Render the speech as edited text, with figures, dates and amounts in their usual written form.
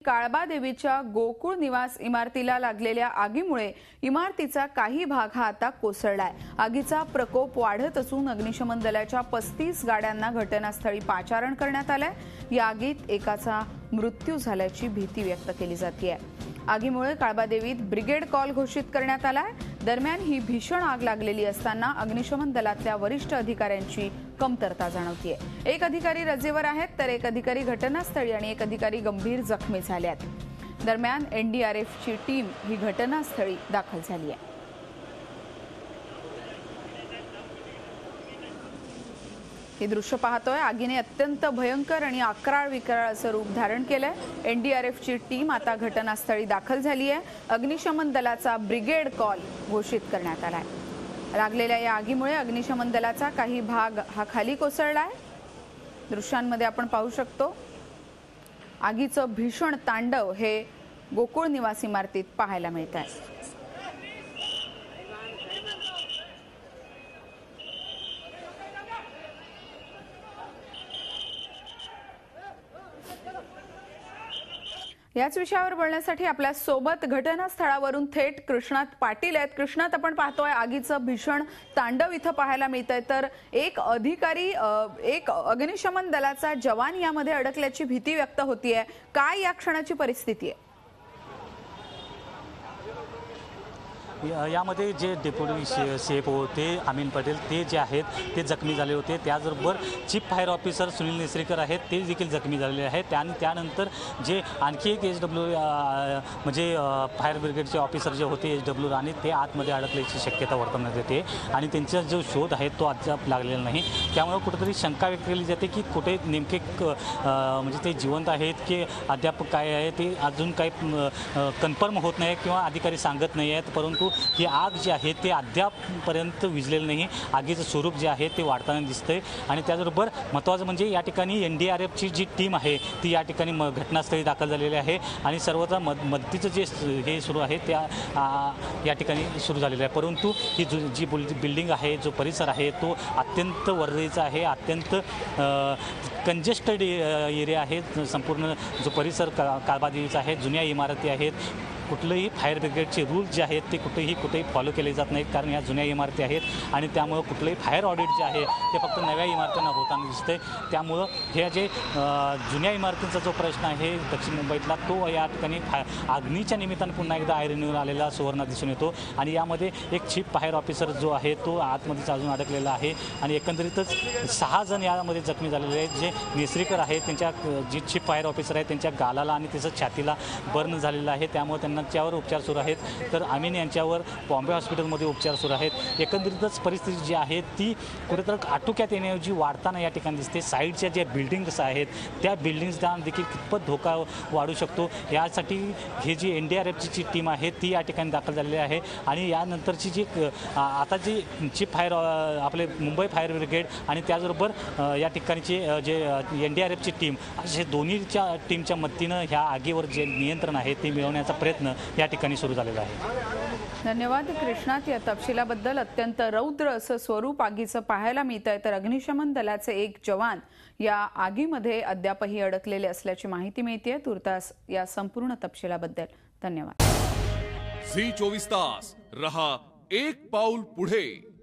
काळबादेवीच्या गोकुळ निवास इमारतीला लागलेल्या आगीमुळे इमारतीचा काही भाग हा आता कोसळलाय। आगीचा प्रकोप वाढत असून अग्निशमन दलाच्या 35 गाड्यांना घटनास्थळी पाचारण करण्यात आलंय। या आगीत एकाचा मृत्यू झाल्याची भीती व्यक्त केली जाते। आगीमुळे काळबादेवीत ब्रिगेड कॉल घोषित करण्यात आलाय। दरम्यान ही भीषण आग लागलेली असताना अग्निशमन दलातल्या वरिष्ठ अधिकाऱ्यांची कमतरता जाणवतीये। एक अधिकारी रजेवर आहेत तर एक अधिकारी घटनास्थळी आणि एक अधिकारी गंभीर जखमी झाले आहेत। दरम्यान एनडीआरएफची टीम ही घटनास्थळी दाखल झाली आहे। हे दृश्य पाहतोय, आगीने अत्यंत भयंकर आणि अक्राळ विक्राळ असं रूप धारण केलंय। एनडीआरएफची टीम आता घटनास्थळी दाखल झाली आहे। अग्निशमन दलाचा ब्रिगेड कॉल घोषित करण्यात आलाय। लागलेल्या या आगीमुळे अग्निशमन दलाचा काही भाग हा खाली कोसळलाय। दृश्यांमध्ये आपण पाहू शकतो आगीचं भीषण तांडव हे गोकुळ निवास इमारतीत पाहायला मिळत आहे। याच विषयावर बोलण्यासाठी आपल्या सोबत घटनास्थळावरून थेट कृष्णात पाटील आहेत। कृष्णात, आपण पाहतोय आगीचं भीषण तांडव इथं पाहायला मिळतंय, तर एक अधिकारी एक अग्निशमन दलाचा जवान यामध्ये अडकल्याची भीती व्यक्त होतीये। काय या क्षणाची परिस्थिती आहे? यामध्ये जे डेप्युटी सीएफओ होते अमीन पटेल ते जे आहेत ते जखमी झाले होते। त्याचबरोबर चीफ फायर ऑफिसर सुनील नेसरेकर आहेत ते देखील जखमी झालेले आहेत। त्यानंतर जे आणखी एक एचडब्ल्यू म्हणजे फायर ब्रिगेडचे ऑफिसर जे होते एचडब्ल्यू राणे ते आतमध्ये अडकल्याची शक्यता वर्तवण्यात येते आणि त्यांचा जो शोध आहे तो अद्याप लागलेला नाही। त्यामुळे कुठेतरी शंका व्यक्त केली जाते की कुठे नेमके म्हणजे ते जिवंत आहेत की अद्याप काय आहे ते अजून काही कन्फर्म होत नाही किंवा अधिकारी सांगत नाही आहेत। परंतु ही आग जी आहे ते अद्यापपर्यंत विझलेलं नाही। आगीचं स्वरूप जे आहे ते वाढताना दिसतंय आणि त्याचबरोबर महत्त्वाचं म्हणजे या ठिकाणी एनडीआरएफची जी टीम आहे ती या ठिकाणी घटनास्थळी दाखल झालेली आहे आणि सर्वत्र मदतीचं जे हे सुरू आहे त्या या ठिकाणी सुरू झालेलं आहे। परंतु ही जी बिल्डिंग आहे जो परिसर आहे तो अत्यंत वर्दळीचा आहे, अत्यंत कंजेस्टेड एरिया आहे। संपूर्ण जो परिसर काळबादेवीचा आहे, जुन्या इमारती आहेत, कुठलेही फायर ब्रिगेडचे रूल्स जे आहेत ते कुठेही फॉलो केले जात नाहीत कारण या जुन्या इमारती आहेत आणि त्यामुळे कुठलेही फायर ऑडिट जे आहे ते फक्त नव्या इमारतींना होताना दिसते। त्यामुळं हे जे जुन्या इमारतींचा जो प्रश्न आहे दक्षिण मुंबईतला तो या ठिकाणी अग्नीच्या निमित्तानं पुन्हा एकदा आयरणीवर आलेला सुवर्ण दिसून येतो आणि यामध्ये एक चीफ फायर ऑफिसर जो आहे तो आतमध्येच अजून अडकलेला आहे आणि एकंदरीतच 6 जण यामध्ये जखमी झालेले आहेत। जे नेसरेकर आहेत त्यांच्या जी चीफ फायर ऑफिसर आहेत त्यांच्या गालाला आणि त्याचं छातीला बर्न झालेला आहे, त्यामुळे त्यांच्यावर उपचार सुरू आहेत। तर अमीन यांच्यावर बॉम्बे हॉस्पिटलमध्ये उपचार सुरू आहेत। एकंदरीतच परिस्थिती जी आहे ती कुठेतरी आटोक्यात येण्याऐवजी वाढताना या ठिकाणी दिसते। साईडच्या ज्या बिल्डिंग्स आहेत त्या बिल्डिंग्सना देखील कितपत धोका वाढू शकतो यासाठी हे जी एनडीआरएफची जी टीम आहे ती या ठिकाणी दाखल झालेली आहे आणि यानंतरची जी आता जी चीफ फायर आपले मुंबई फायर ब्रिगेड आणि त्याचबरोबर या ठिकाणची जे एनडीआरएफची टीम असे दोन्हीच्या टीमच्या मदतीनं ह्या आगीवर जे नियंत्रण आहे ते मिळवण्याचा प्रयत्न या ठिकाणी सुरू झालेला आहे। धन्यवाद कृष्णात, या तपशिलाबद्दल। अत्यंत रौद्र असं स्वरूप आगीचं पाहायला मिळतंय तर अग्निशमन दलाचे एक जवान या आगीमध्ये अद्यापही अडकलेले असल्याची माहिती मिळतेय। तुर्तास या संपूर्ण तपशिलाबद्दल धन्यवाद। झी 24 तास रहा एक पाऊल पुढे।